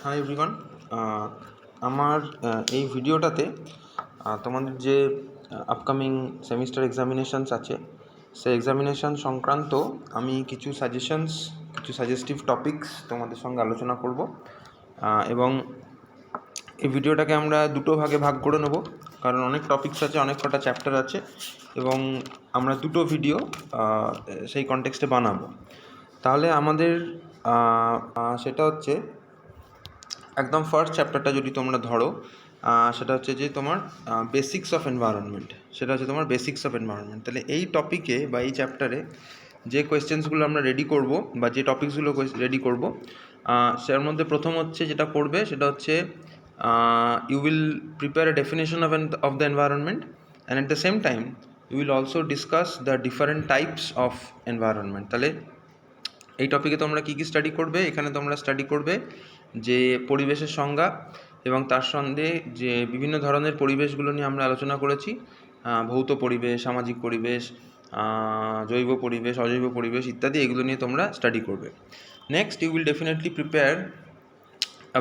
Hi everyone. আমার এই ভিডিওটাতে তোমাদের যে আপকামিং সেমিস্টার এক্সামিনেশানস আছে সেই এক্সামিনেশান সংক্রান্ত আমি কিছু সাজেস্টিভ টপিকস তোমাদের সঙ্গে আলোচনা করব এবং এই ভিডিওটাকে আমরা দুটো ভাগে ভাগ করে নেব, কারণ অনেক টপিকস আছে, অনেক কটা চ্যাপ্টার আছে এবং আমরা দুটো ভিডিও সেই কনটেক্সটে বানাবো। তাহলে আমাদের সেটা হচ্ছে একদম ফার্স্ট চ্যাপ্টারটা যদি তোমরা ধরো, সেটা হচ্ছে যে তোমার বেসিক্স অফ এনভায়রনমেন্ট। সেটা হচ্ছে তোমার বেসিক্স অফ এনভায়রনমেন্ট। তাহলে এই টপিকে বা এই চ্যাপ্টারে যে কোয়েশ্চেন্সগুলো আমরা রেডি করব বা যে টপিকসগুলো রেডি করব, সেটার মধ্যে প্রথম হচ্ছে যেটা করবে সেটা হচ্ছে you will prepare a definition of the environment and at the same time you will also discuss the different types of environment. তাহলে এই টপিকে তোমরা কী কী স্টাডি করবে? এখানে তোমরা স্টাডি করবে যে পরিবেশের সংজ্ঞা এবং তার সঙ্গে যে বিভিন্ন ধরনের পরিবেশগুলো নিয়ে আমরা আলোচনা করেছি, ভৌত পরিবেশ, সামাজিক পরিবেশ, জৈব পরিবেশ, অজৈব পরিবেশ ইত্যাদি, এগুলো নিয়ে তোমরা স্টাডি করবে। Next, you will definitely prepare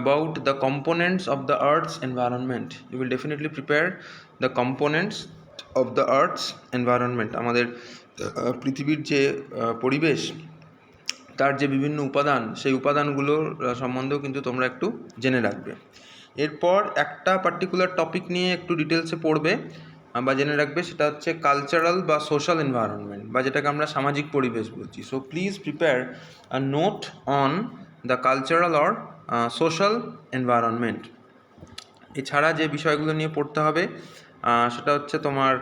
about the components of the earth's environment. You will definitely prepare the components of the earth's environment. আমাদের পৃথিবীর যে পরিবেশ, তার যে বিভিন্ন উপাদান, সেই উপাদানগুলোর সম্বন্ধেও কিন্তু তোমরা একটু জেনে রাখবে। এরপর একটা পার্টিকুলার টপিক নিয়ে একটু ডিটেলসে পড়বে বা জেনে রাখবে, সেটা হচ্ছে কালচারাল বা সোশ্যাল এনভায়রনমেন্ট, বা যেটাকে আমরা সামাজিক পরিবেশ বলছি। So please prepare a note on the cultural or social environment. এছাড়া যে বিষয়গুলো নিয়ে পড়তে হবে সেটা হচ্ছে তোমার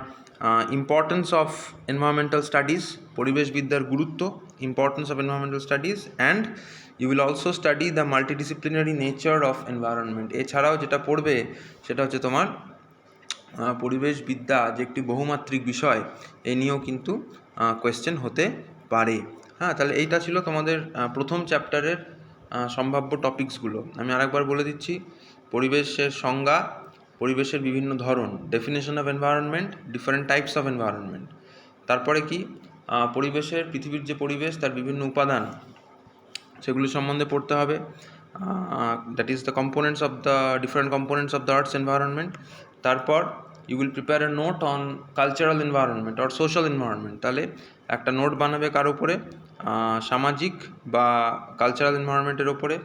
ইম্পর্টেন্স অফ এনভায়রনমেন্টাল স্টাডিজ, পরিবেশবিদ্যার গুরুত্ব, importance of environmental studies, and you will also study the multidisciplinary nature of environment. এছাড়াও যেটা পড়বে সেটা হচ্ছে তোমার পরিবেশবিদ্যা যে একটি বহুমাত্রিক বিষয়, এ নিয়েও কিন্তু কোয়েশ্চেন হতে পারে। তাহলে এইটা ছিল তোমাদের প্রথম চ্যাপ্টারের সম্ভাব্য টপিকসগুলো। আমি আরেকবার বলে দিচ্ছি: পরিবেশের সংজ্ঞা, পরিবেশের বিভিন্ন ধরন, definition of environment, different types of environment. তারপরে কি, পরিবেশের, পৃথিবীর যে পরিবেশ তার বিভিন্ন উপাদান, সেগুলি সম্বন্ধে পড়তে হবে। That is the components of the different components of the earth's environment. তারপর you will prepare a note on cultural environment or social environment. তাহলে একটা নোট বানাবে কার ওপরে? সামাজিক বা কালচারাল এনভায়রনমেন্টের ওপরে।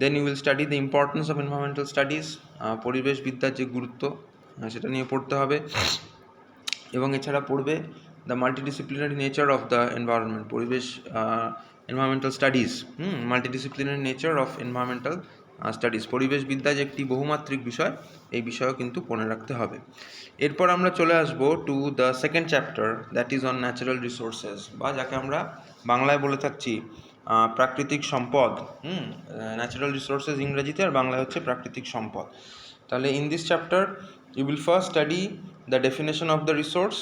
Then you will study the importance of environmental studies, পরিবেশবিদ্যার যে গুরুত্ব সেটা নিয়ে পড়তে হবে। এবং এছাড়া পড়বে the multidisciplinary nature of the environment, পরিবেশ environmental studies, multidisciplinary nature of environmental studies. পরিবেশবিদ্যা যে একটি বহুমাত্রিক বিষয়, এই বিষয়ও কিন্তু মনে রাখতে হবে। এরপর আমরা চলে আসবো to the second chapter, that is on natural resources, বা যাকে আমরা বাংলায় বলে থাকছি প্রাকৃতিক সম্পদ। ন্যাচারাল রিসোর্সেস ইংরেজিতে, আর বাংলায় হচ্ছে প্রাকৃতিক সম্পদ। তাহলে in this chapter you will first study the definition of the resource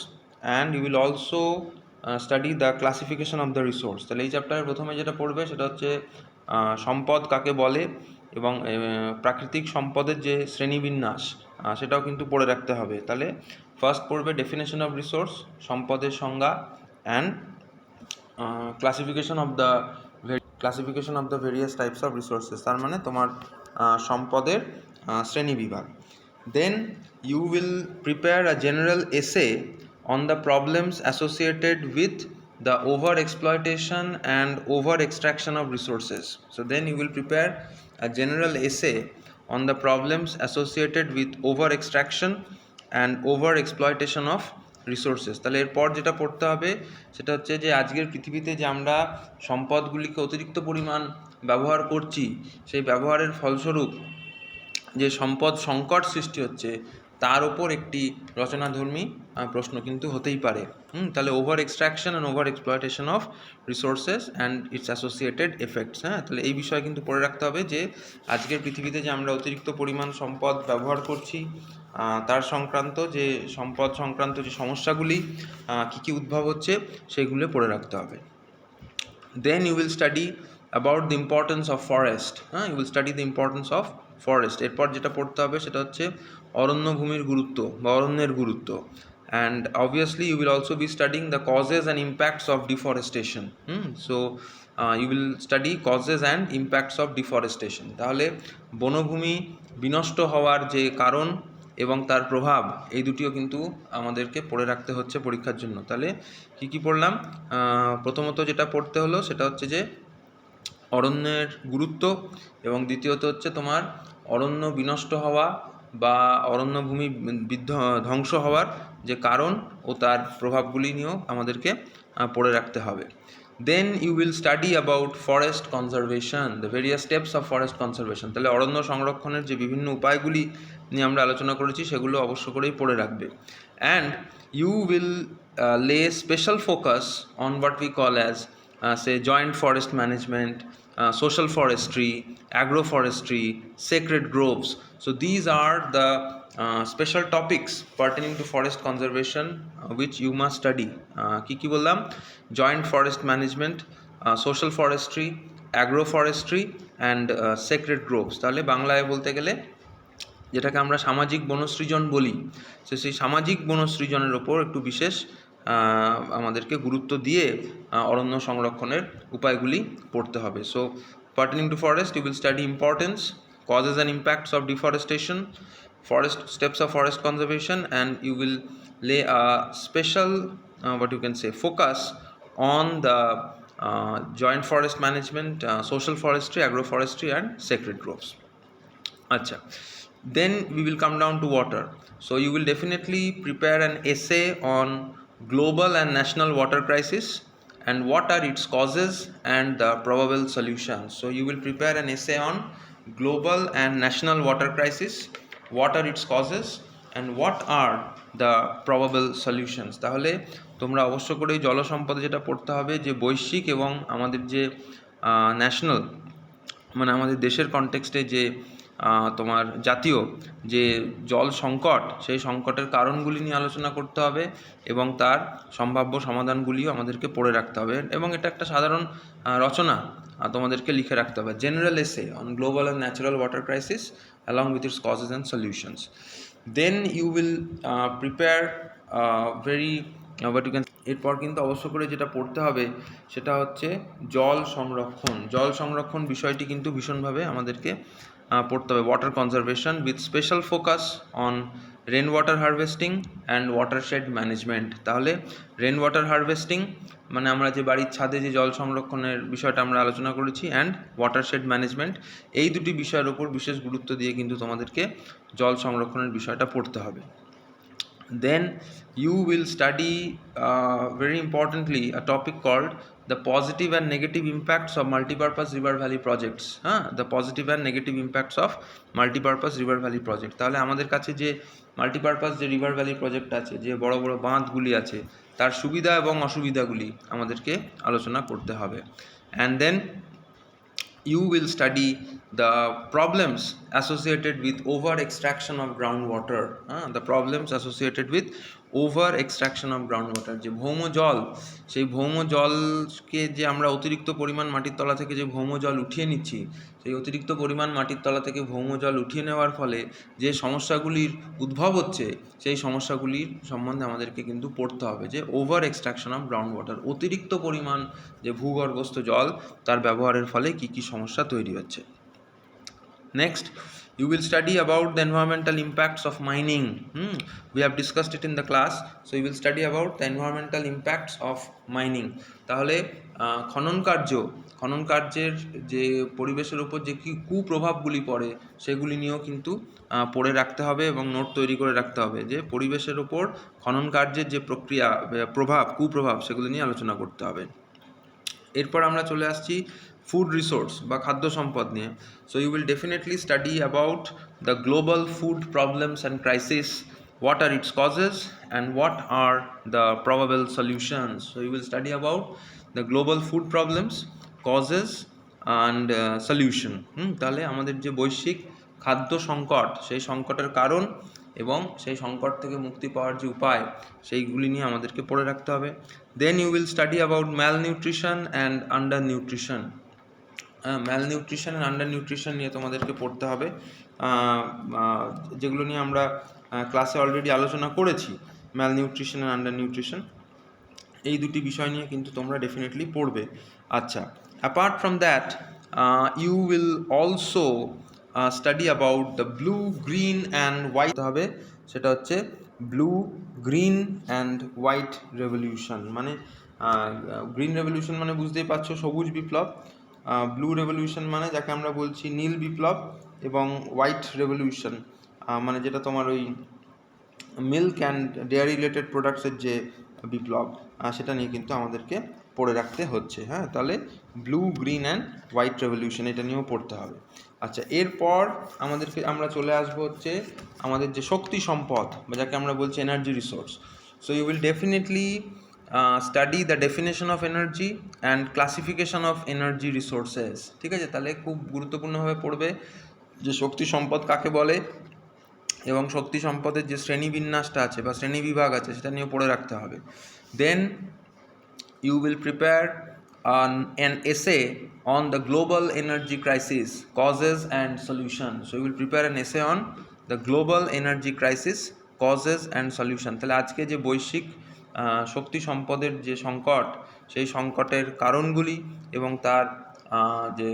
and you will also study the classification of the resource. তাহলে এই চ্যাপ্টারে প্রথমে যেটা পড়বে সেটা হচ্ছে সম্পদ কাকে বলে এবং প্রাকৃতিক সম্পদের যে শ্রেণীবিন্যাস, সেটাও কিন্তু পড়ে রাখতে হবে। তাহলে ফার্স্ট পড়বে ডেফিনেশন অফ রিসোর্স, সম্পদের সংজ্ঞা, and classification of the various types of resources, তার মানে তোমার সম্পদের শ্রেণীবিভাগ। Then you will prepare a general essay on the problems associated with the over exploitation and over extraction of resources. So then you will prepare a general essay on the problems associated with over extraction and over exploitation of resources. তাহলে এরপর যেটা পড়তে হবে সেটা হচ্ছে যে আজকের পৃথিবীতে যে আমরা সম্পদগুলিকে অতিরিক্ত পরিমাণ ব্যবহার করছি, সেই ব্যবহারের ফলস্বরূপ যে সম্পদ সংকট সৃষ্টি হচ্ছে, তার ওপর একটি রচনাধর্মী প্রশ্ন কিন্তু হতেই পারে। তাহলে over extraction and over exploitation of resources and it's associated effects. তাহলে এই বিষয়ে কিন্তু পড়ে রাখতে হবে যে আজকের পৃথিবীতে যে আমরা অতিরিক্ত পরিমাণ সম্পদ ব্যবহার করছি, তার সংক্রান্ত যে সম্পদ সংক্রান্ত যে সমস্যাগুলি কী কী উদ্ভব হচ্ছে, সেগুলো পড়ে রাখতে হবে। Then you will study about the importance of forest. You will study the importance of forest. এরপর যেটা পড়তে হবে সেটা হচ্ছে অরণ্যভূমির গুরুত্ব বা অরণ্যের গুরুত্ব, and obviously you will also be studying the causes and impacts of deforestation. So you will study causes and impacts of deforestation. তাহলে বনভূমি বিনষ্ট হওয়ার যে কারণ এবং তার প্রভাব, এই দুটিও কিন্তু আমাদেরকে পড়ে রাখতে হচ্ছে পরীক্ষার জন্য। তাহলে কি কি পড়লাম? প্রথমত যেটা পড়তে হলো সেটা হচ্ছে যে অরণ্যের গুরুত্ব, এবং দ্বিতীয়ত হচ্ছে তোমার অরণ্য বিনষ্ট হওয়া বা অরণ্যভূমি ধ্বংস হওয়ার যে কারণ ও তার প্রভাবগুলি নিয়েও আমাদেরকে পড়ে রাখতে হবে। Then you will study about forest conservation, the various steps of forest conservation. তাহলে অরণ্য সংরক্ষণের যে বিভিন্ন উপায়গুলি নিয়ে আমরা আলোচনা করেছি সেগুলো অবশ্য করেই পড়ে রাখবে। And you will lay special focus on what we call as say joint forest management, social forestry, agroforestry, sacred groves. So these are the special topics pertaining to forest conservation which you must study. কি কি বললাম? joint forest management, social forestry, agroforestry and sacred groves. তাহলে বাংলায় বলতে গেলে যেটাকে আমরা সামাজিক বনসৃজন বলি, সেই সামাজিক বনসৃজনের ওপর একটু বিশেষ আমাদেরকে গুরুত্ব দিয়ে অরণ্য সংরক্ষণের উপায়গুলি পড়তে হবে। So pertaining to forest you will study importance, causes and impacts of deforestation, forest steps of forest conservation, and you will lay a special what you can say focus on the joint forest management, social forestry, agroforestry and sacred groves. Acha. Then we will come down to water. So you will definitely prepare an essay on global and national water crisis and what are its causes and the probable solutions. So you will prepare an essay on global and national water crisis, what are its causes and what are the probable solutions. তাহলে তোমরা অবশ্য করেই জলসম্পদে যেটা পড়তে হবে যে বৈশ্বিক এবং আমাদের যে ন্যাশনাল মানে আমাদের দেশের কনটেক্সটে যে তোমার জাতীয় যে জল সংকট, সেই সংকটের কারণগুলি নিয়ে আলোচনা করতে হবে এবং তার সম্ভাব্য সমাধানগুলিও আমাদেরকে পড়ে রাখতে হবে। এবং এটা একটা সাধারণ রচনা তোমাদেরকে লিখে রাখতে হবে, general essay on global and natural water crisis along with its causes and solutions. Then you will prepare very but you can. এরপর কিন্তু অবশ্য করে যেটা পড়তে হবে সেটা হচ্ছে জল সংরক্ষণ। জল সংরক্ষণ বিষয়টি কিন্তু ভীষণভাবে আমাদেরকে পড়তে হবে, water conservation with special focus on rain water harvesting and watershed management. তাহলে রেন ওয়াটার হারভেস্টিং মানে আমরা যে বাড়ির ছাদে যে জল সংরক্ষণের বিষয়টা আমরা আলোচনা করেছি, অ্যান্ড ওয়াটারশেড ম্যানেজমেন্ট, এই দুটি বিষয়ের ওপর বিশেষ গুরুত্ব দিয়ে কিন্তু তোমাদেরকে জল সংরক্ষণের বিষয়টা পড়তে হবে। Then you will study very importantly a topic called the positive and negative impacts of multipurpose river valley projects. The positive and negative impacts of multipurpose river valley project. তাহলে আমাদের কাছে যে মাল্টিপারপাস যে রিভার ভ্যালি প্রজেক্ট আছে, যে বড় বড় বাঁধগুলি আছে, তার সুবিধা এবং অসুবিধাগুলি আমাদেরকে আলোচনা করতে হবে। And then you will study the problems associated with over extraction of groundwater, the problems associated with over extraction of groundwater. যে ভৌম জল, সেই ভৌম জলকে যে আমরা অতিরিক্ত পরিমাণ মাটির তলা থেকে যে ভৌম জল উঠিয়ে নিচ্ছি, সেই অতিরিক্ত পরিমাণ মাটির তলা থেকে ভৌম জল উঠিয়ে নেওয়ার ফলে যে সমস্যাগুলির উদ্ভব হচ্ছে, সেই সমস্যাগুলির সম্বন্ধে আমাদেরকে কিন্তু পড়তে হবে, যে over extraction of ground water, অতিরিক্ত পরিমাণ যে ভূগর্ভস্থ জল তার ব্যবহারের ফলে কী কী সমস্যা তৈরি হচ্ছে। Next, you will study about the environmental impacts of mining. We have discussed it in the class, so you will study about the environmental impacts of mining. তাহলে খনন কার্যের যে পরিবেশের উপর যে কি কুপ্রভাবগুলি পড়ে সেগুলি নিয়েও কিন্তু পড়ে রাখতে হবে এবং নোট তৈরি করে রাখতে হবে, যে পরিবেশের ওপর খনন কার্যের যে প্রক্রিয়া কুপ্রভাব সেগুলি নিয়ে আলোচনা করতে হবে। এরপর আমরা চলে আসছি ফুড রিসোর্স বা খাদ্য সম্পদ নিয়ে। So you will definitely study about the global food problems and crisis, what are its causes and what are the probable solutions. So you will study about the global food problems, causes and solution. তাহলে আমাদের যে বৈশ্বিক খাদ্য সংকট, সেই সংকটের কারণ এবং সেই সংকট থেকে মুক্তি পাওয়ার যে উপায়, সেইগুলি নিয়ে আমাদেরকে পড়ে রাখতে হবে। Then you will study about malnutrition and under nutrition. Malnutrition and under nutrition নিয়ে তোমাদেরকে পড়তে হবে, যেগুলো নিয়ে আমরা ক্লাসে অলরেডি আলোচনা করেছি। ম্যালনিউট্রিশন অ্যান্ড আন্ডার নিউট্রিশন, এই দুটি বিষয় নিয়ে কিন্তু তোমরা ডেফিনেটলি পড়বে। আচ্ছা, apart from that you will also study about the blue, green and white হবে, সেটা হচ্ছে blue, green and white revolution. মানে গ্রিন রেভলিউশন মানে বুঝতেই পারছো সবুজ বিপ্লব, ব্লু রেভলিউশন মানে যাকে আমরা বলছি নীল বিপ্লব, এবং হোয়াইট রেভলিউশন মানে যেটা তোমার ওই মিল্ক অ্যান্ড ডেয়ারি রিলেটেড প্রোডাক্টসের যে বিপ্লব, সেটা নিয়ে কিন্তু আমাদেরকে পড়ে রাখতে হচ্ছে। হ্যাঁ, তাহলে blue, green and white revolution এটা নিয়েও পড়তে হবে। আচ্ছা, এরপর আমরা চলে আসবো হচ্ছে আমাদের যে শক্তি সম্পদ বা যাকে আমরা বলছি energy resource. So you will definitely study the definition of energy and classification of energy resources. ঠিক আছে, তাহলে খুব গুরুত্বপূর্ণভাবে পড়বে যে শক্তি সম্পদ কাকে বলে এবং শক্তি সম্পদের যে শ্রেণীবিন্যাসটা আছে বা শ্রেণীবিভাগ আছে সেটা নিয়ে পড়ে রাখতে হবে। দেন you will prepare an essay on the global energy crisis, causes and solutions. So you will prepare an essay on the global energy crisis, causes and solution. তাহলে আজকে যে বৈশ্বিক শক্তি সম্পদের যে সংকট, সেই সংকটের কারণগুলি এবং তার যে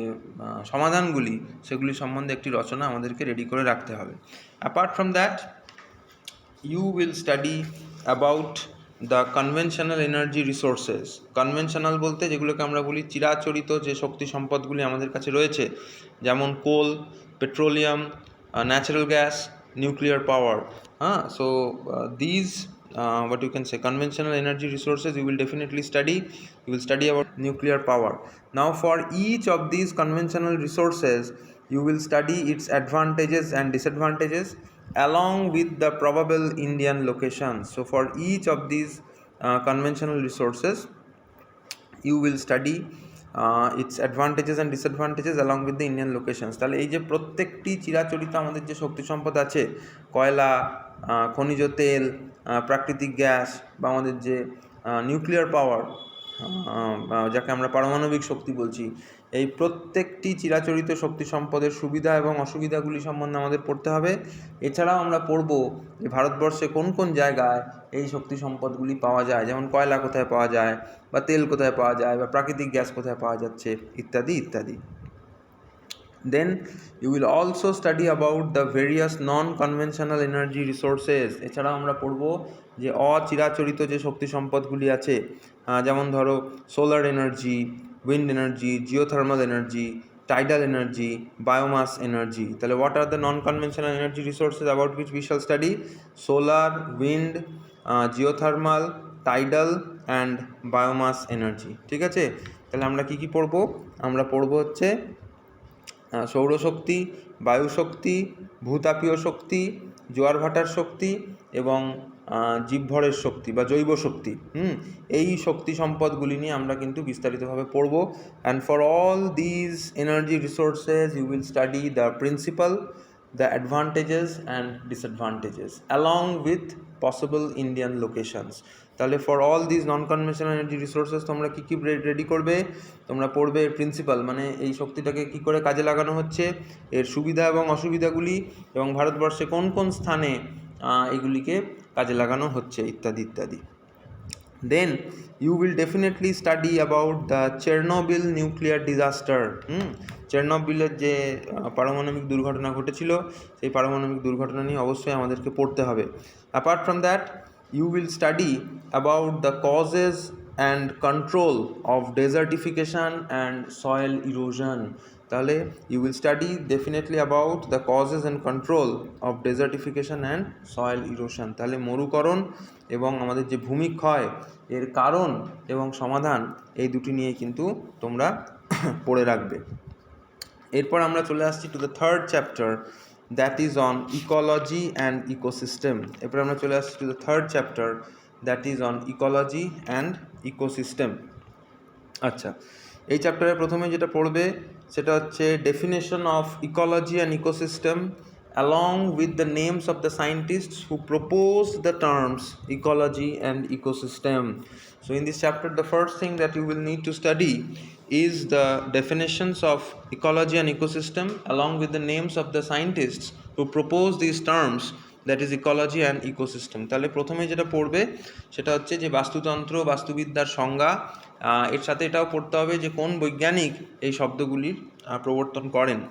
সমাধানগুলি, সেগুলি সম্বন্ধে একটি রচনা আমাদেরকে রেডি করে রাখতে হবে। Apart from that you will study about the conventional energy resources. Conventional বলতে যেগুলোকে আমরা বলি চিরাচরিত যে শক্তি সম্পদগুলি আমাদের কাছে রয়েছে, যেমন coal, petroleum, natural gas, nuclear power. So these what you can say conventional energy resources you will definitely study. You will study about nuclear power. Now for each of these conventional resources you will study its advantages and disadvantages along with the probable Indian locations. So for each of these conventional resources you will study its advantages and disadvantages along with the Indian locations. তাহলে এই যে প্রত্যেকটি চিরাচরিত আমাদের যে শক্তি সম্পদ আছে, কয়লা, খনিজ তেল, প্রাকৃতিক গ্যাস বা আমাদের যে নিউক্লিয়ার পাওয়ার যাকে আমরা পারমাণবিক শক্তি বলছি, এই প্রত্যেকটি চিরাচরিত শক্তি সম্পদের সুবিধা এবং অসুবিধাগুলি সম্বন্ধে আমাদের পড়তে হবে। এছাড়াও আমরা পড়ব যে ভারতবর্ষে কোন কোন জায়গায় এই শক্তি সম্পদগুলি পাওয়া যায়, যেমন কয়লা কোথায় পাওয়া যায় বা তেল কোথায় পাওয়া যায় বা প্রাকৃতিক গ্যাস কোথায় পাওয়া যাচ্ছে ইত্যাদি ইত্যাদি। Then you will also study about the various non-conventional energy resources. এছাড়াও আমরা পড়ব যে অচিরাচরিত যে শক্তি সম্পদগুলি আছে, যেমন ধরো solar energy, wind energy, geothermal energy, tidal energy, biomass energy. তাহলে what are the non-conventional energy resources about which we shall study? Solar, wind, geothermal, tidal and biomass energy. ঠিক আছে, তাহলে আমরা কি কি পড়ব? আমরা পড়ব হচ্ছে সৌরশক্তি, বায়ুশক্তি, ভূতাপীয় শক্তি, জোয়ার ভাটার শক্তি এবং জীবভরের শক্তি বা জৈব শক্তি। এই শক্তি সম্পদগুলি নিয়ে আমরা কিন্তু বিস্তারিতভাবে পড়ব। And for all these energy resources you will study the principal, the advantages and disadvantages along with possible Indian locations. তাহলে for all these non conventional energy resources তোমরা কী কী রেডি করবে? তোমরা পড়বে এর প্রিন্সিপাল, মানে এই শক্তিটাকে কী করে কাজে লাগানো হচ্ছে, এর সুবিধা এবং অসুবিধাগুলি এবং ভারতবর্ষে কোন কোন স্থানে এগুলিকে কাজে লাগানো হচ্ছে ইত্যাদি ইত্যাদি। Then you will definitely study about the Chernobyl nuclear disaster. চেরনোবিলের যে পারমাণবিক দুর্ঘটনা ঘটেছিল, সেই পারমাণবিক দুর্ঘটনা নিয়ে অবশ্যই আমাদেরকে পড়তে হবে। Apart from that you will study about the causes and control of desertification and soil erosion. তাহলে you will study definitely about the causes and control of desertification and soil erosion. তাহলে মরুকরণ এবং আমাদের যে ভূমিক্ষয় এর কারণ এবং সমাধান, এই দুটি নিয়ে কিন্তু তোমরা পড়ে রাখবে। এরপর আমরা চলে আসছি to the third chapter, that is on ecology and ecosystem. এরপর আমরা চলে আসছি to the third chapter, that is on ecology and ecosystem. আচ্ছা, এই চ্যাপ্টারে প্রথমে যেটা পড়বে সেটা হচ্ছে definition of ecology and ecosystem along with the names of the scientists who proposed the terms ecology and ecosystem. So in this chapter the first thing that you will need to study is the definitions of ecology and ecosystem along with the names of the scientists who proposed these terms that is ecology and ecosystem. তাহলে প্রথমে যেটা পড়বে সেটা হচ্ছে যে বাস্তুতন্ত্র, বাস্তুবিদ্যার সংজ্ঞা, এর সাথে এটাও পড়তে হবে যে কোন বৈজ্ঞানিক এই শব্দগুলির প্রবর্তন করেন।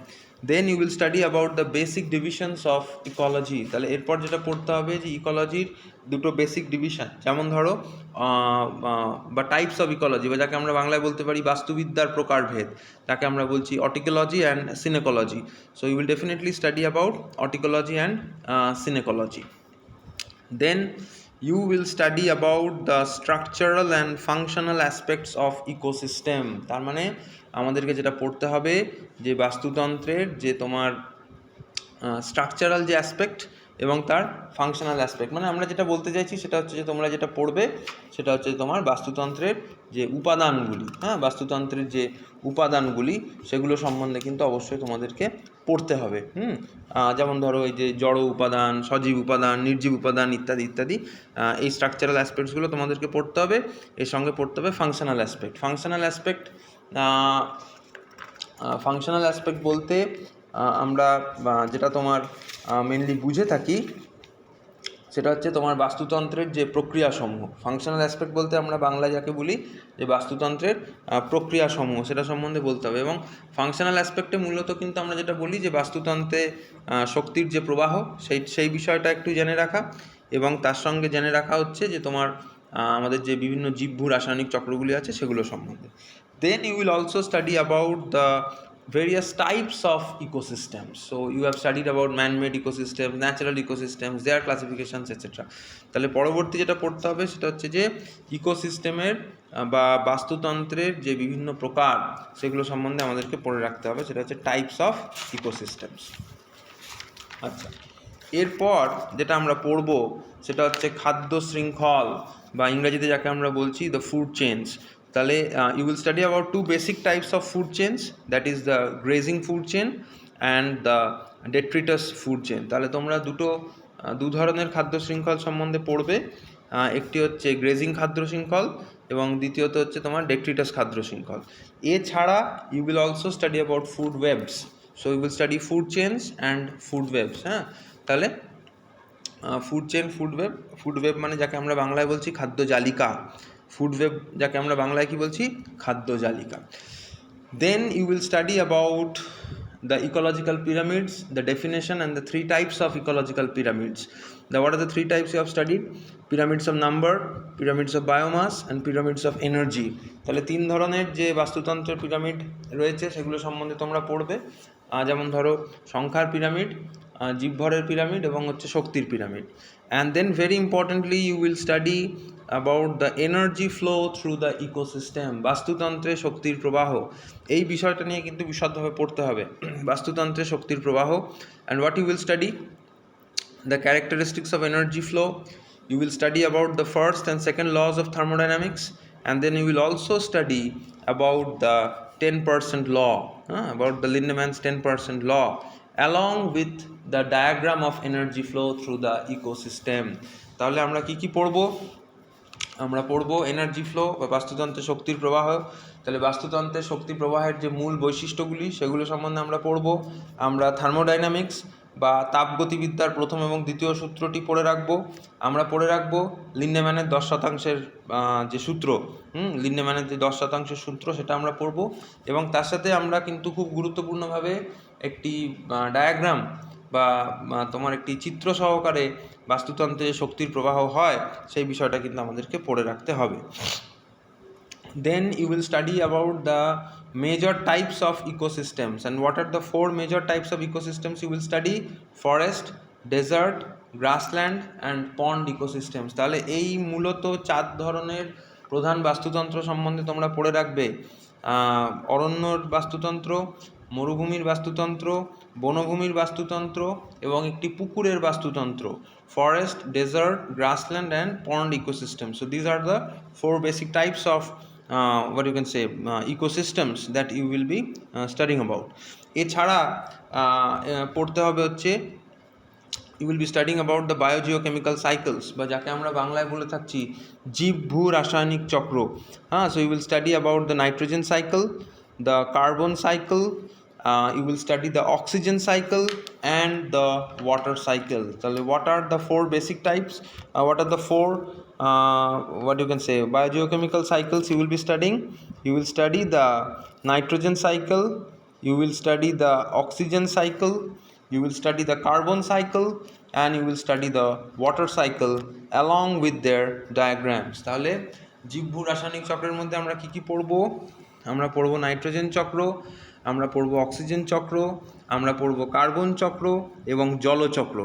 Then you will study about the basic divisions of ecology. তাহলে এরপর যেটা পড়তে হবে যে ইকোলজির দুটো বেসিক ডিভিশন, যেমন ধরো বা টাইপস অফ ইকোলজি, বা যাকে আমরা বাংলায় বলতে পারি বাস্তুবিদ্যার প্রকারভেদ, তাকে আমরা বলছি autecology and synecology. So you will definitely study about autecology and synecology. Then you will study about the structural and functional aspects of ecosystem. তার মানে আমাদেরকে যেটা পড়তে হবে যে বাস্তুতন্ত্রের যে তোমার স্ট্রাকচারাল যে অ্যাসপেক্ট এবং তার ফাংশনাল অ্যাসপেক্ট, মানে আমরা যেটা বলতে চাইছি সেটা হচ্ছে যে তোমরা যেটা পড়বে সেটা হচ্ছে তোমার বাস্তুতন্ত্রের যে উপাদানগুলি, হ্যাঁ, বাস্তুতন্ত্রের যে উপাদানগুলি সেগুলো সম্বন্ধে কিন্তু অবশ্যই তোমাদেরকে পড়তে হবে। যেমন ধরো এই যে জড় উপাদান, সজীব উপাদান, নির্জীব উপাদান ইত্যাদি ইত্যাদি, এই স্ট্রাকচারাল অ্যাসপেক্টসগুলো তোমাদেরকে পড়তে হবে। এর সঙ্গে পড়তে হবে ফাংশনাল অ্যাসপেক্ট। ফাংশনাল অ্যাসপেক্ট বলতে আমরা যেটা তোমার মেনলি বুঝে থাকি সেটা হচ্ছে তোমার বাস্তুতন্ত্রের যে প্রক্রিয়াসমূহ। ফাংশনাল অ্যাসপেক্ট বলতে আমরা বাংলায় যাকে বলি যে বাস্তুতন্ত্রের প্রক্রিয়াসমূহ, সেটা সম্বন্ধে বলতে হবে। এবং ফাংশনাল অ্যাসপেক্টে মূলত কিন্তু আমরা যেটা বলি যে বাস্তুতন্ত্রে শক্তির যে প্রবাহ সেই বিষয়টা একটু জেনে রাখা, এবং তার সঙ্গে জেনে রাখা হচ্ছে যে তোমার আমাদের যে বিভিন্ন জীবভূ রাসায়নিক চক্রগুলি আছে সেগুলো সম্বন্ধে। Then you will also study about the various types of ecosystems. So you have studied about man-made ecosystems, natural ecosystems, their classifications, etc. তাহলে পরবর্তী যেটা পড়তে হবে সেটা হচ্ছে যে ইকোসিস্টেমের বা বাস্তুতন্ত্রের যে বিভিন্ন প্রকার সেগুলো সম্বন্ধে আমাদেরকে পড়ে রাখতে হবে, সেটা হচ্ছে টাইপস অফ ইকোসিস্টেমস। আচ্ছা, এরপর যেটা আমরা পড়ব সেটা হচ্ছে খাদ্য শৃঙ্খল, বা ইংরেজিতে যাকে আমরা বলছি দ্য ফুড চেইনস। তাহলে you will study about two basic types of food chains, that is the grazing food chain and the detritus food chain. তাহলে তোমরা দু ধরনের খাদ্য শৃঙ্খল সম্বন্ধে পড়বে। একটি হচ্ছে গ্রেজিং খাদ্য শৃঙ্খল এবং দ্বিতীয়ত হচ্ছে তোমার ডেট্রিটাস খাদ্য শৃঙ্খল। এছাড়া you will also study about food webs. So you will study food chains and food webs. হ্যাঁ, তাহলে ফুড চেইন, ফুড ওয়েব মানে যাকে আমরা বাংলায় বলছি খাদ্য জালিকা, ফুড ওয়েব যাকে আমরা বাংলায় কি বলছি খাদ্য জালিকা। Then you will study about the ecological pyramids, the definition and the three types of ecological pyramids. What are the three types you have studied? Pyramids of number, pyramids of biomass and pyramids of energy. তাহলে তিন ধরনের যে বাস্তুতন্ত্রের pyramid রয়েছে সেগুলো সম্বন্ধে তোমরা পড়বে। যেমন ধরো সংখ্যার পিরামিড, জীবভরের পিরামিড এবং হচ্ছে শক্তির pyramid. And then very importantly you will study about the energy flow through the ecosystem. বাস্তুতন্ত্রে শক্তির প্রবাহ, এই বিষয়টা নিয়ে কিন্তু বিশদভাবে পড়তে হবে, বাস্তুতন্ত্রে শক্তির প্রবাহ। and what you will study? The characteristics of energy flow. You will study about the first and second laws of thermodynamics, and then you will also study about the 10% law, about the Lindemann's 10% law, along with the diagram of energy flow through the ecosystem. তাহলে আমরা কি পড়ব? আমরা পড়ব energy flow বা বাস্তুতন্ত্রে শক্তির প্রবাহ। তাহলে বাস্তুতন্ত্রের শক্তি প্রবাহের যে মূল বৈশিষ্ট্যগুলি সেগুলো সম্বন্ধে আমরা পড়ব। আমরা থার্মোডাইনামিক্স বা তাপগতিবিদ্যার প্রথম এবং দ্বিতীয় সূত্রটি পড়ে রাখবো। আমরা পড়ে রাখবো লিন্ডেম্যানের 10% যে সূত্র, লিন্ডেম্যানের যে 10% সূত্র সেটা আমরা পড়ব। এবং তার সাথে আমরা কিন্তু খুব গুরুত্বপূর্ণভাবে একটি ডায়াগ্রাম বা তোমার একটি চিত্র সহকারে বাস্তুতন্ত্রে শক্তির প্রবাহ হয় সেই বিষয়টা কিন্তু আমাদেরকে পড়ে রাখতে হবে। Then you will study about the major types of ecosystems. And what are the four major types of ecosystems you will study? Forest, desert, grassland and pond ecosystems. তাহলে এই মূলত 4 ধরনের প্রধান বাস্তুতন্ত্র সম্বন্ধে তোমরা পড়ে রাখবে। অরণ্যর বাস্তুতন্ত্র, মরুভূমির বাস্তুতন্ত্র, বনভূমির বাস্তুতন্ত্র এবং একটি পুকুরের বাস্তুতন্ত্র। Forest, desert, grassland and pond ecosystem. So these are the 4 basic types of what you can say ecosystems that you will be studying about. এছাড়া পড়তে হবে হচ্ছে you will be studying about the biogeochemical cycles, বা যাকে আমরা বাংলায় বলে থাকছি জীবভূ রাসায়নিক চক্র। So you will study about the nitrogen cycle, the carbon cycle you will study the oxygen cycle and the water cycle. তাহলে what are the four basic types, what are the four what you can say biogeochemical cycles you will be studying? You will study the nitrogen cycle, you will study the oxygen cycle, you will study the carbon cycle, and you will study the water cycle along with their diagrams. তাহলে জীবভূ রাসায়নিক চক্রের মধ্যে আমরা কি কি পড়ব? আমরা পড়ব নাইট্রোজেন চক্র, আমরা পড়ব অক্সিজেন চক্র, আমরা পড়ব কার্বন চক্র এবং জলচক্র।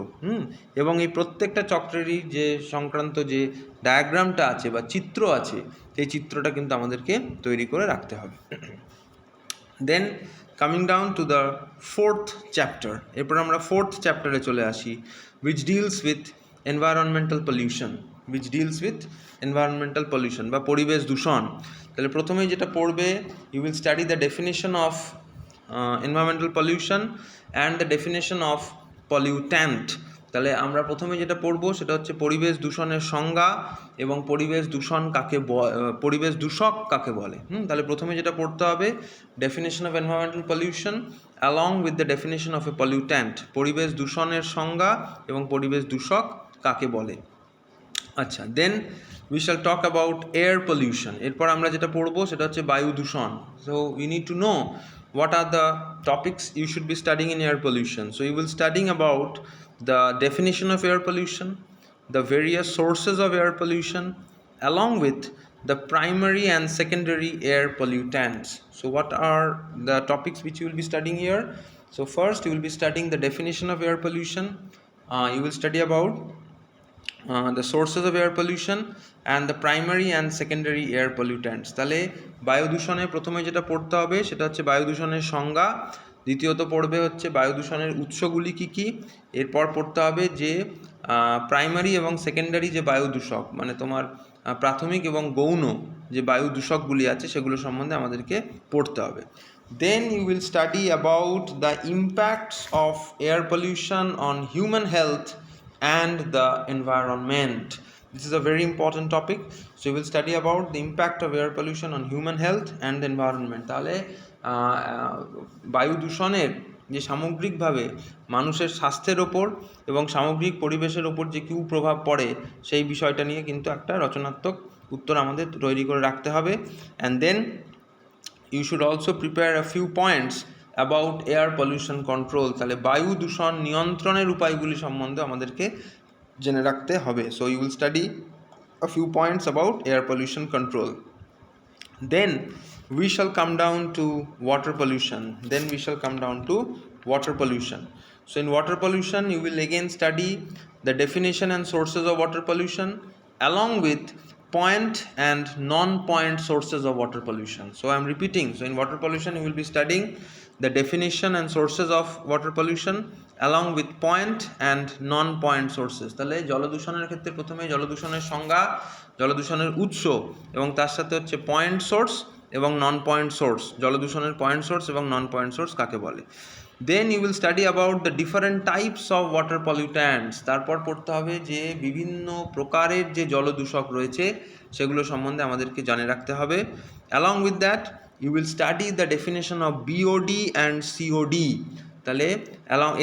এবং এই প্রত্যেকটা চক্রেরই যে সংক্রান্ত যে ডায়াগ্রামটা আছে বা চিত্র আছে, সেই চিত্রটা কিন্তু আমাদেরকে তৈরি করে রাখতে হবে। Then coming down to the fourth chapter, এরপর আমরা ফোর্থ চ্যাপ্টারে চলে আসি, which deals with environmental pollution, which deals with environmental pollution বা পরিবেশ দূষণ। তাহলে প্রথমেই যেটা পড়বে, you will study the definition of environmental pollution and the definition of pollutant। তাহলে আমরা প্রথমে যেটা পড়বো সেটা হচ্ছে পরিবেশ দূষণের সংজ্ঞা এবং পরিবেশ দূষণ কাকে পরিবেশ দূষক কাকে বলে। তাহলে প্রথমে যেটা পড়তে হবে, definition of environmental pollution along with the definition of a pollutant, পরিবেশ দূষণের সংজ্ঞা এবং পরিবেশ দূষক কাকে বলে। আচ্ছা, then we shall talk about air pollution. এরপর আমরা যেটা পড়বো সেটা হচ্ছে বায়ু দূষণ। So you need to know what are the topics you should be studying in air pollution. So you will studying about the definition of air pollution, the various sources of air pollution, along with the primary and secondary air pollutants. So what are the topics which you will be studying here? So first you will be studying the definition of air pollution. You will study about the sources of air pollution and the primary and secondary air pollutants. তাহলে বায়ু দূষণে প্রথমে যেটা পড়তে হবে সেটা হচ্ছে বায়ু দূষণের সংজ্ঞা, দ্বিতীয়ত পড়বে হচ্ছে বায়ু দূষণের উৎসগুলি কী কী, এরপর পড়তে হবে যে প্রাইমারি এবং সেকেন্ডারি যে বায়ু দূষক, মানে তোমার প্রাথমিক এবং গৌণ যে বায়ু দূষকগুলি আছে সেগুলো সম্বন্ধে আমাদেরকে পড়তে হবে। Then you will study about the impacts of air pollution on human health and the environment. This is a very important topic. So you will study about the impact of air pollution on human health and the environment. তাহলে বায়ু দূষণের যে সামগ্রিকভাবে মানুষের স্বাস্থ্যের ওপর এবং সামগ্রিক পরিবেশের ওপর যে কুপ্রভাব পড়ে সেই বিষয়টা নিয়ে কিন্তু একটা রচনাত্মক উত্তর আমাদের তৈরি করে রাখতে হবে। And then you should also prepare a few points about air pollution control. তাহলে বায়ু দূষণ নিয়ন্ত্রণের উপায়গুলি সম্বন্ধে আমাদেরকে জেনে রাখতে হবে। So you will study a few points about air pollution control. Then we shall come down to water pollution. So in water pollution you will again study the definition and sources of water pollution along with point and non-point sources of water pollution. So I am repeating. So in water pollution you will be studying the definition and sources of water pollution along with point and non-point sources. তাহলে জলদূষণের ক্ষেত্রে প্রথমে জলদূষণের সংজ্ঞা, জলদূষণের উৎস এবং তার সাথে হচ্ছে point source এবং নন পয়েন্ট সোর্স, জলদূষণের পয়েন্ট সোর্স এবং নন পয়েন্ট সোর্স কাকে বলে। Then you will study about the different types of water pollutants. তারপর পড়তে হবে যে বিভিন্ন প্রকারের যে জলদূষক রয়েছে সেগুলো সম্বন্ধে আমাদেরকে জানে রাখতে হবে। Along with that you will study the definition of BOD and COD. তাহলে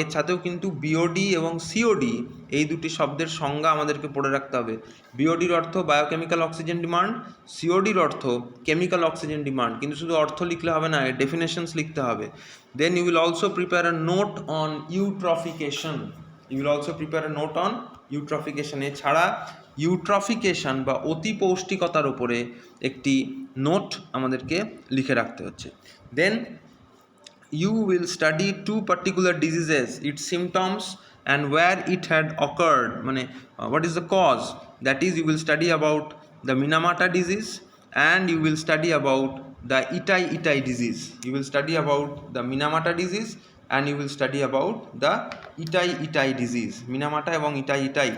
এর সাথেও কিন্তু বিওডি এবং সিওডি এই দুটি শব্দের সংজ্ঞা আমাদেরকে পড়ে রাখতে হবে। বিওডির অর্থ বায়োকেমিক্যাল অক্সিজেন ডিমান্ড, সিওডির অর্থ কেমিক্যাল অক্সিজেন ডিমান্ড। কিন্তু শুধু অর্থ লিখলে হবে না, ডেফিনেশনস লিখতে হবে। Then you will also prepare a note on eutrophication. এছাড়া ইউট্রফিকেশন বা অতি পৌষ্টিকতার উপরে একটি নোট আমাদেরকে লিখে রাখতে হচ্ছে। দেন you will study two particular diseases, its symptoms and where it had occurred, মানে what is the cause, that is you will study about the Minamata disease and you will study about the Itai disease. You will study about the Minamata disease and you will study about the Itai disease. Minamata এবং Itai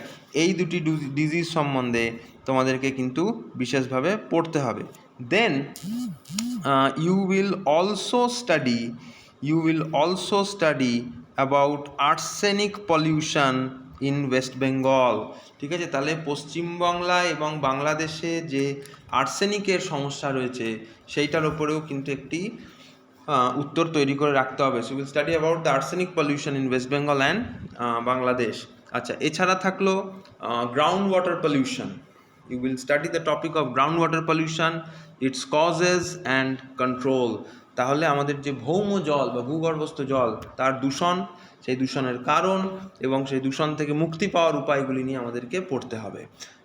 এই দুটি disease সম্বন্ধে তোমাদেরকে কিন্তু বিশেষভাবে পড়তে হবে। Then you will also study about arsenic pollution in West Bengal. ঠিক আছে, তাহলে পশ্চিমবাংলায় এবং বাংলাদেশে যে আর্সেনিকের সমস্যা রয়েছে সেইটার উপরেও কিন্তু একটি উত্তর তৈরি করে রাখতে হবে। So will study about the arsenic pollution in West Bengal and Bangladesh. আচ্ছা, এছাড়া থাকলো ground water pollution. You will study the topic of groundwater pollution, its causes and control. তাহলে আমাদের যে ভৌম জল বা ভূগর্ভস্থ জল তার দূষণ, সেই দূষণের কারণ এবং সেই দূষণ থেকে মুক্তি পাওয়ার উপায়গুলি নিয়ে আমাদেরকে পড়তে হবে।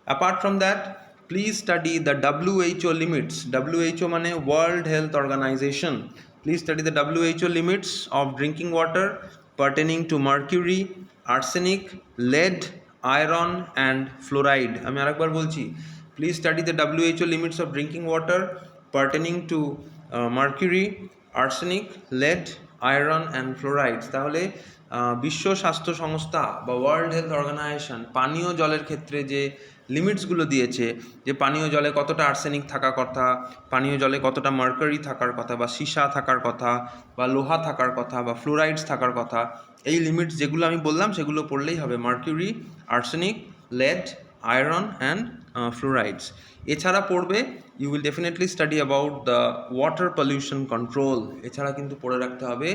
Apart from that, please study the WHO limits. WHO মানে world health organisation. Please study the WHO limits of drinking water pertaining to mercury, arsenic, lead, iron and fluoride. আমি আরেকবার বলছি, please study the WHO limits of drinking water pertaining to mercury, arsenic, lead, iron and fluoride। তাহলে বিশ্ব স্বাস্থ্য সংস্থা বা world health organisation পানীয় জলের ক্ষেত্রে যে লিমিটসগুলো দিয়েছে, যে পানীয় জলে কতটা আর্সেনিক থাকার কথা, পানীয় জলে কতটা মার্কারি থাকার কথা, বা সীসা থাকার কথা, বা লোহা থাকার কথা, বা ফ্লোরাইডস থাকার কথা, এই লিমিটস যেগুলো আমি বললাম সেগুলো পড়লেই হবে। Mercury, arsenic, lead, iron and fluorides। এছাড়া পড়বে, you will definitely study about the water pollution control. এছাড়া কিন্তু পড়ে রাখতে হবে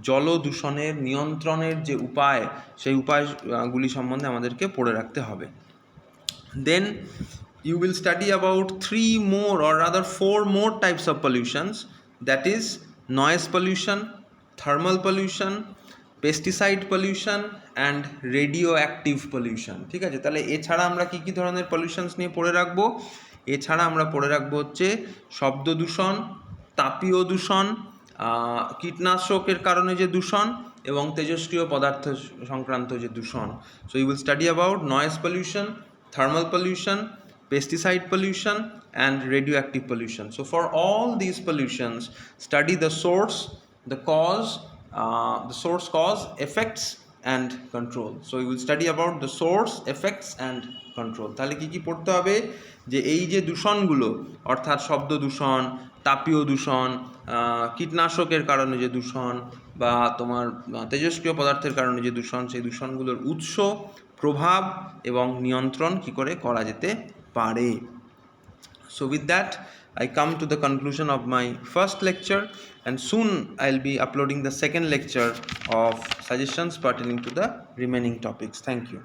জল দূষণের নিয়ন্ত্রণের যে উপায়, সেই উপায়গুলি সম্বন্ধে আমাদেরকে পড়ে রাখতে হবে। Then you will study about 3 more or rather 4 more types of pollutions, that is noise pollution, thermal pollution, pesticide pollution and radioactive pollution। ঠিক আছে, তাহলে এছাড়া আমরা কী কী ধরনের পলিউশনস নিয়ে পড়ে রাখবো? এছাড়া আমরা পড়ে রাখবো হচ্ছে শব্দ দূষণ, তাপীয় দূষণ, কীটনাশকের কারণে যে দূষণ এবং তেজস্ক্রিয় পদার্থ সংক্রান্ত যে দূষণ। So you will study about noise pollution, thermal pollution, pesticide pollution and radioactive pollution. So for all these pollutions, study the source, the cause, effects and control. So you will study about the source, effects and control. তাহলে কি কি পড়তে হবে? যে এই যে দূষণগুলো, অর্থাৎ শব্দ দূষণ, তাপীয় দূষণ, কীটনাশকের কারণে যে দূষণ, বা তোমার তেজস্ক্রিয় পদার্থের কারণে যে দূষণ, সেই দূষণগুলোর উৎস, প্রভাব এবং নিয়ন্ত্রণ কী করে করা যেতে পারে। So with that, I come to the conclusion of my first lecture, and soon I'll be uploading the second lecture of suggestions pertaining to the remaining topics. Thank you.